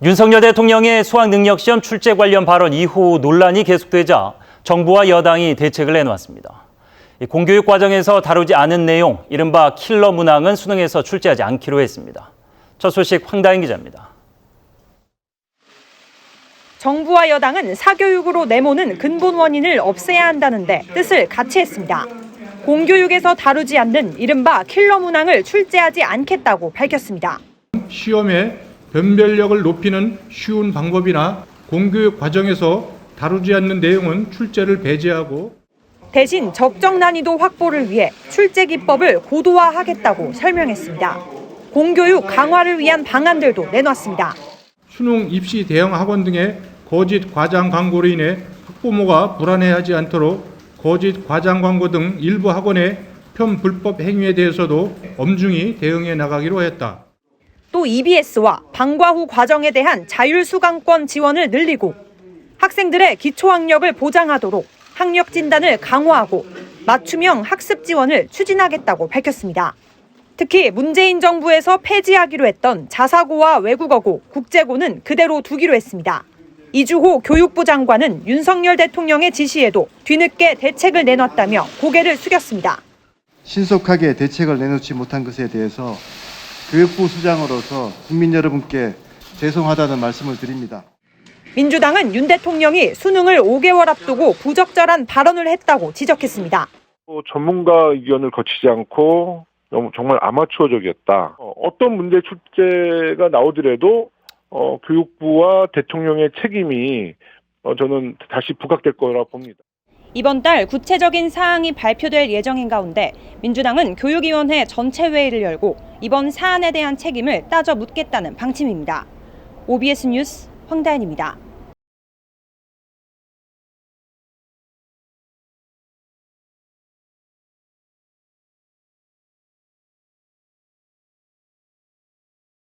윤석열 대통령의 수학능력시험 출제 관련 발언 이후 논란이 계속되자 정부와 여당이 대책을 내놓았습니다. 공교육 과정에서 다루지 않은 내용, 이른바 킬러 문항은 수능에서 출제하지 않기로 했습니다. 첫 소식 황다인 기자입니다. 정부와 여당은 사교육으로 내모는 근본 원인을 없애야 한다는데 뜻을 같이 했습니다. 공교육에서 다루지 않는 이른바 킬러 문항을 출제하지 않겠다고 밝혔습니다. 시험의 변별력을 높이는 쉬운 방법이나 공교육 과정에서 다루지 않는 내용은 출제를 배제하고 대신 적정 난이도 확보를 위해 출제 기법을 고도화하겠다고 설명했습니다. 공교육 강화를 위한 방안들도 내놨습니다. 수능 입시 대형 학원 등의 거짓 과장 광고로 인해 학부모가 불안해하지 않도록 거짓 과장 광고 등 일부 학원의 편불법 행위에 대해서도 엄중히 대응해 나가기로 했다. 또 EBS와 방과 후 과정에 대한 자율수강권 지원을 늘리고 학생들의 기초학력을 보장하도록 학력 진단을 강화하고 맞춤형 학습 지원을 추진하겠다고 밝혔습니다. 특히 문재인 정부에서 폐지하기로 했던 자사고와 외국어고, 국제고는 그대로 두기로 했습니다. 이주호 교육부 장관은 윤석열 대통령의 지시에도 뒤늦게 대책을 내놨다며 고개를 숙였습니다. 신속하게 대책을 내놓지 못한 것에 대해서 교육부 수장으로서 국민 여러분께 죄송하다는 말씀을 드립니다. 민주당은 윤 대통령이 수능을 5개월 앞두고 부적절한 발언을 했다고 지적했습니다. 전문가 의견을 거치지 않고 정말 아마추어적이었다. 어떤 문제 출제가 나오더라도 교육부와 대통령의 책임이 저는 다시 부각될 거라고 봅니다. 이번 달 구체적인 사항이 발표될 예정인 가운데 민주당은 교육위원회 전체 회의를 열고 이번 사안에 대한 책임을 따져 묻겠다는 방침입니다. OBS 뉴스 황다인입니다.